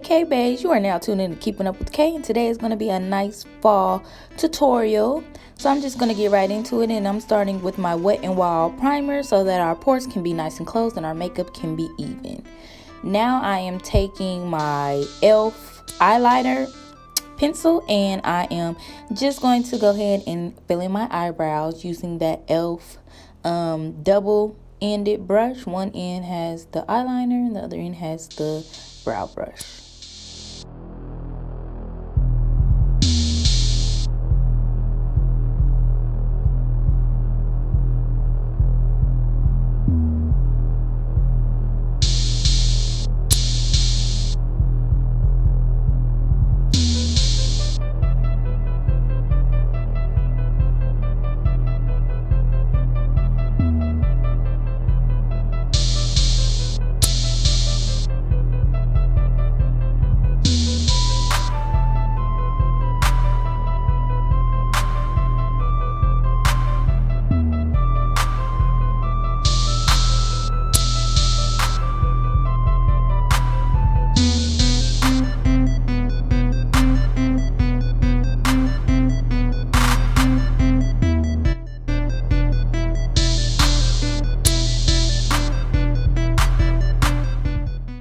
K-Baes. You are now tuned in to Keeping Up with K, and today is going to be a nice fall tutorial. So I'm just going to get right into it, and I'm starting with my Wet n Wild primer so that our pores can be nice and closed and our makeup can be even. Now I am taking my e.l.f. eyeliner pencil and I am just going to go ahead and fill in my eyebrows using that e.l.f. double-ended brush. One end has the eyeliner and the other end has the brow brush.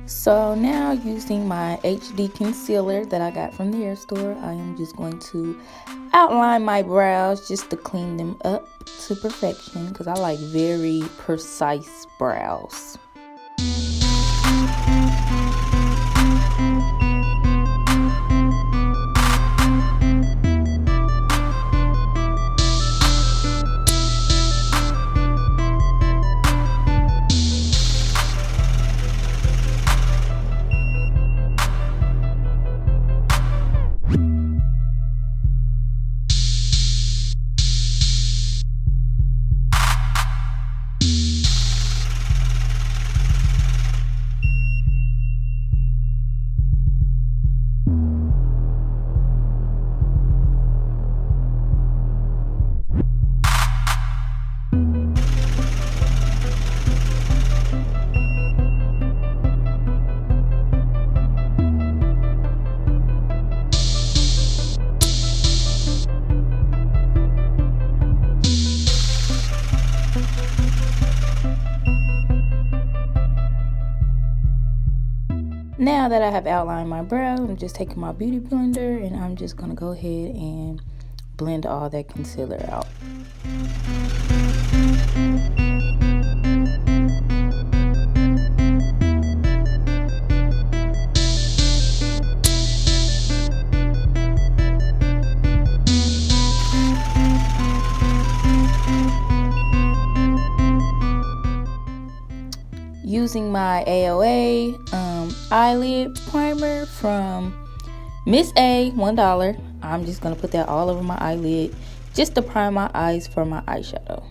So now, using my HD concealer that I got from the hair store, I am just going to outline my brows just to clean them up to perfection because I like very precise brows. Now that I have outlined my brow, I'm just taking my beauty blender and I'm just going to go ahead and blend all that concealer out. Using my AOA eyelid primer from Miss A, $1. I'm just going to put that all over my eyelid just to prime my eyes for my eyeshadow.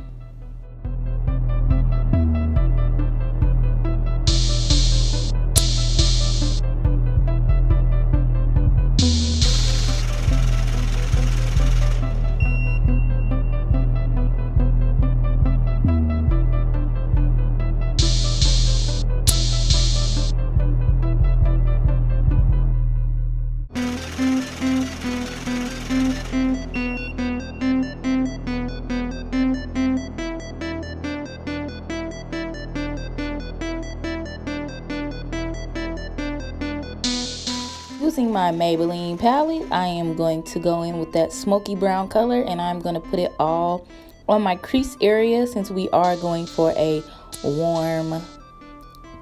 Using my Maybelline palette, I am going to go in with that smoky brown color and I'm going to put it all on my crease area since we are going for a warm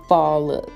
fall look.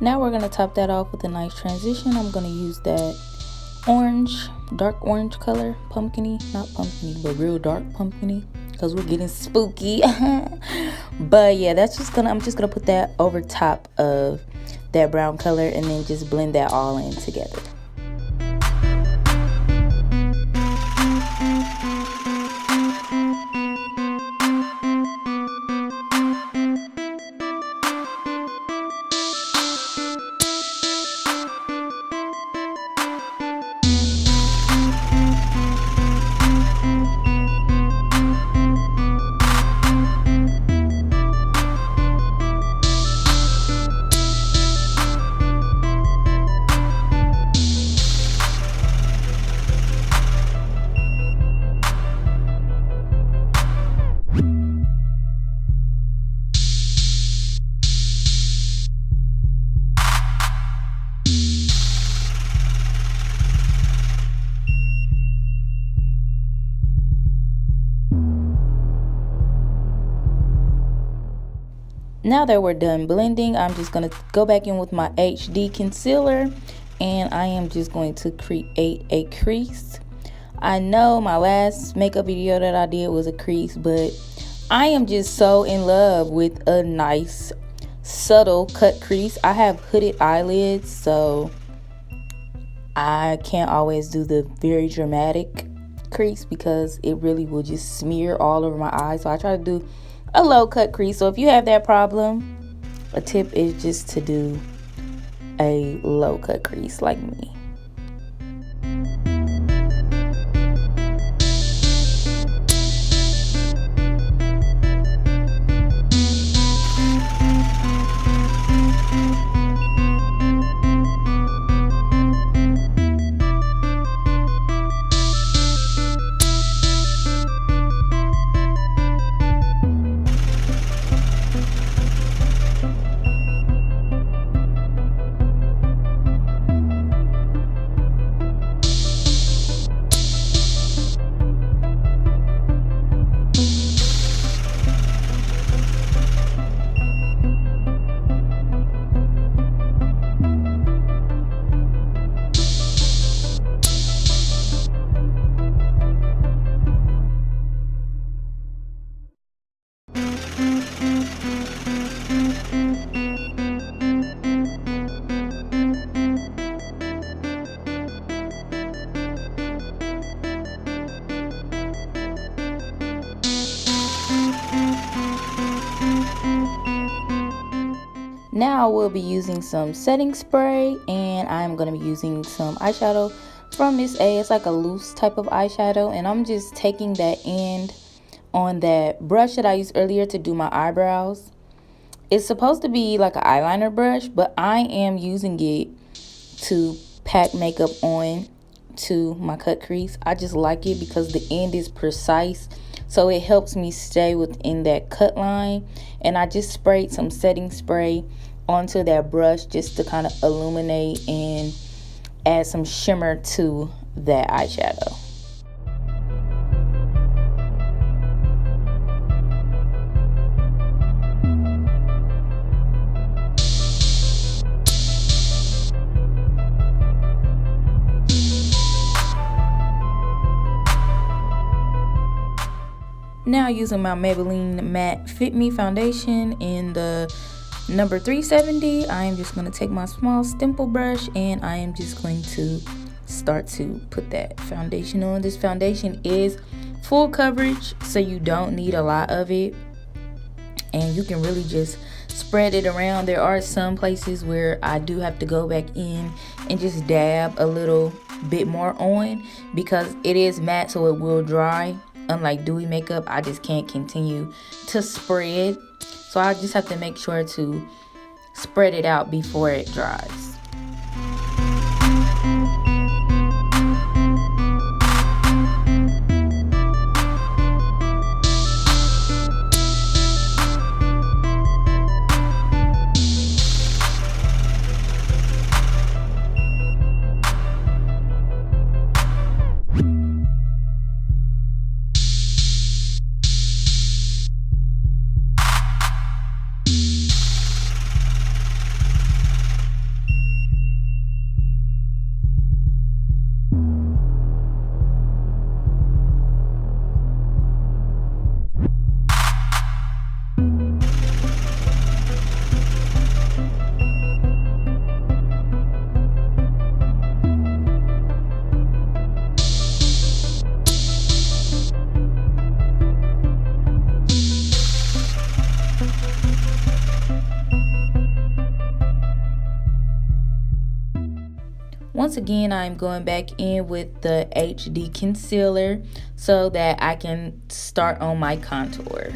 Now we're going to top that off with a nice transition. I'm going to use that orange, dark orange color, pumpkiny, not pumpkiny, but real dark pumpkiny, because we're getting spooky. But yeah, I'm just gonna put that over top of that brown color and then just blend that all in together. Now that we're done blending, I'm just going to go back in with my HD concealer and I am just going to create a crease. I know my last makeup video that I did was a crease, but I am just so in love with a nice subtle cut crease. I have hooded eyelids, so I can't always do the very dramatic crease because it really will just smear all over my eyes. So I try to do a low cut crease. So if you have that problem, a tip is just to do a low cut crease like me. Now we'll be using some setting spray, and I'm going to be using some eyeshadow from Miss A. It's like a loose type of eyeshadow, and I'm just taking that end on that brush that I used earlier to do my eyebrows. It's supposed to be like an eyeliner brush, but I am using it to pack makeup on to my cut crease. I just like it because the end is precise, so it helps me stay within that cut line. And I just sprayed some setting spray onto that brush just to kind of illuminate and add some shimmer to that eyeshadow. Now using my Maybelline Matte Fit Me foundation in the number 370, I am just going to take my small stipple brush and I am just going to start to put that foundation on. This foundation is full coverage, so you don't need a lot of it, and you can really just spread it around. There are some places where I do have to go back in and just dab a little bit more on because it is matte, so it will dry. Unlike dewy makeup, I just can't continue to spread, so I just have to make sure to spread it out before it dries. once again, I'm going back in with the HD concealer so that I can start on my contour.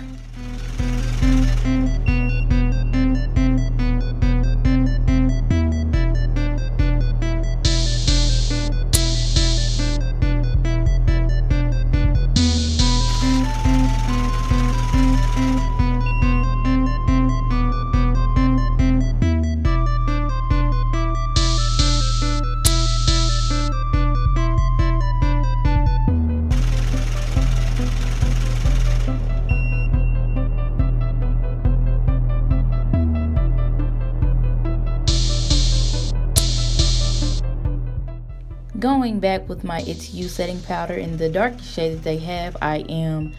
Going back with my It's You setting powder in the darkest shade that they have, I am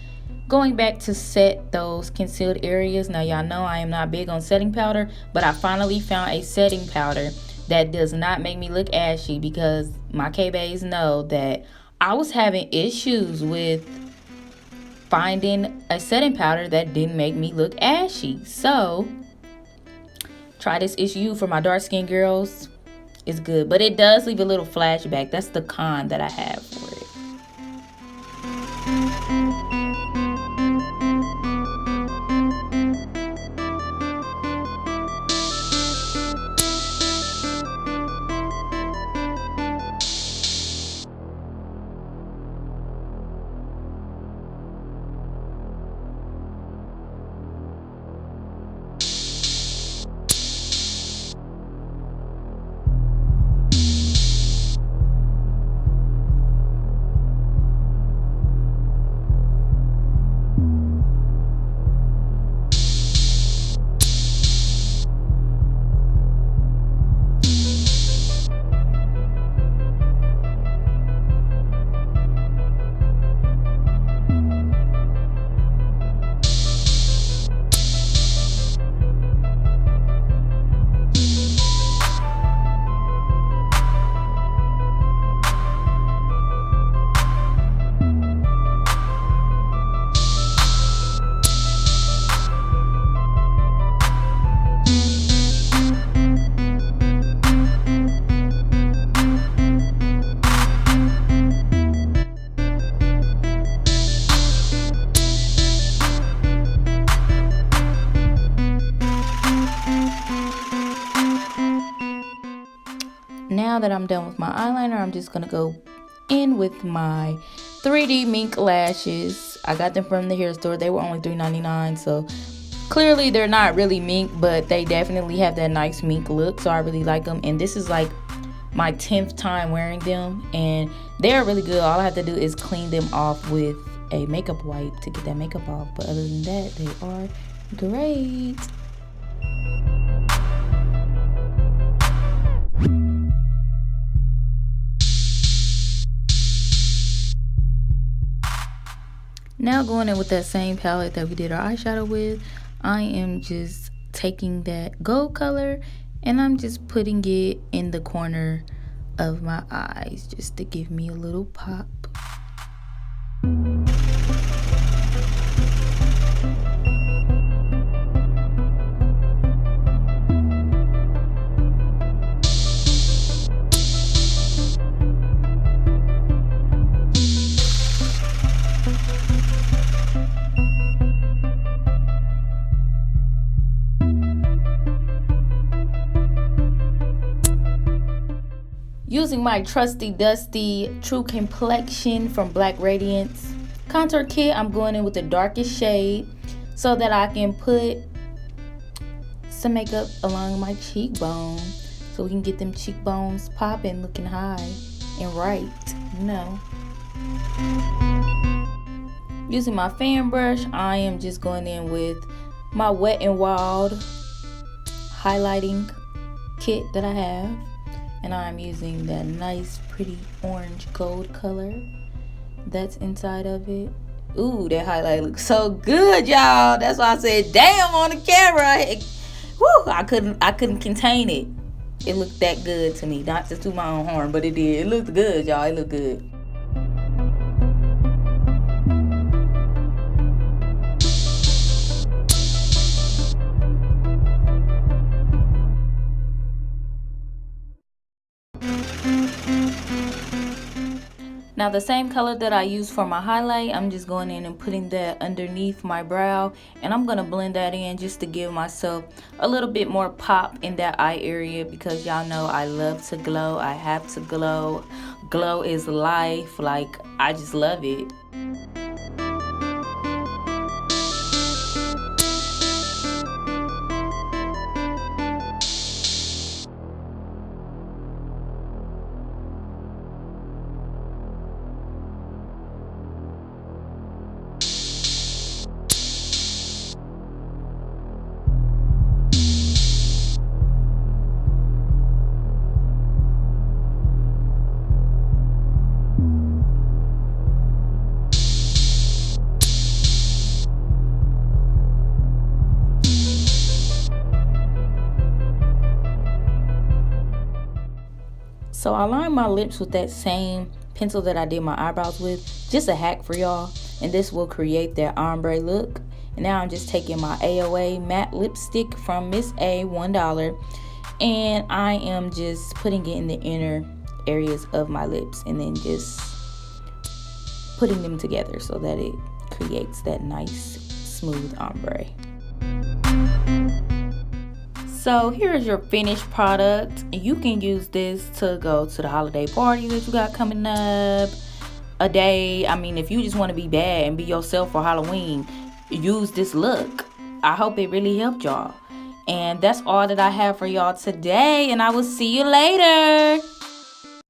going back to set those concealed areas. Now y'all know I am not big on setting powder, but I finally found a setting powder that does not make me look ashy, because my K-Bays know that I was having issues with finding a setting powder that didn't make me look ashy. So try this It's You for my dark skin girls. It's good, but it does leave a little flashback. That's the con that I have for it. Now that I'm done with my eyeliner, I'm just gonna go in with my 3D mink lashes. I got them from the hair store. They were only $3.99, so clearly they're not really mink, but they definitely have that nice mink look, so I really like them. And this is like my 10th time wearing them, and they're really good. All I have to do is clean them off with a makeup wipe to get that makeup off, but other than that, they are great. Now going in with that same palette that we did our eyeshadow with, I am just taking that gold color and I'm just putting it in the corner of my eyes just to give me a little pop. Using my trusty dusty True Complexion from Black Radiance contour kit, I'm going in with the darkest shade so that I can put some makeup along my cheekbone so we can get them cheekbones popping, looking high and right, you know. Using my fan brush, I am just going in with my Wet n Wild highlighting kit that I have. And I'm using that nice pretty orange gold color that's inside of it. Ooh, that highlight looks so good, y'all. That's why I said damn on the camera. Woo, I couldn't contain it. It looked that good to me. Not just to my own horn, but it did. It looked good, y'all. It looked good. Now the same color that I used for my highlight, I'm just going in and putting that underneath my brow, and I'm gonna blend that in just to give myself a little bit more pop in that eye area, because y'all know I love to glow. I have to glow. Glow is life. Like, I just love it. So I lined my lips with that same pencil that I did my eyebrows with. Just a hack for y'all. And this will create that ombre look. And now I'm just taking my AOA matte lipstick from Miss A, $1. And I am just putting it in the inner areas of my lips. And then just putting them together so that it creates that nice smooth ombre. So here is your finished product. You can use this to go to the holiday party that you got coming up. A day, I mean, if you just want to be bad and be yourself for Halloween, use this look. I hope it really helped y'all. And that's all that I have for y'all today, and I will see you later.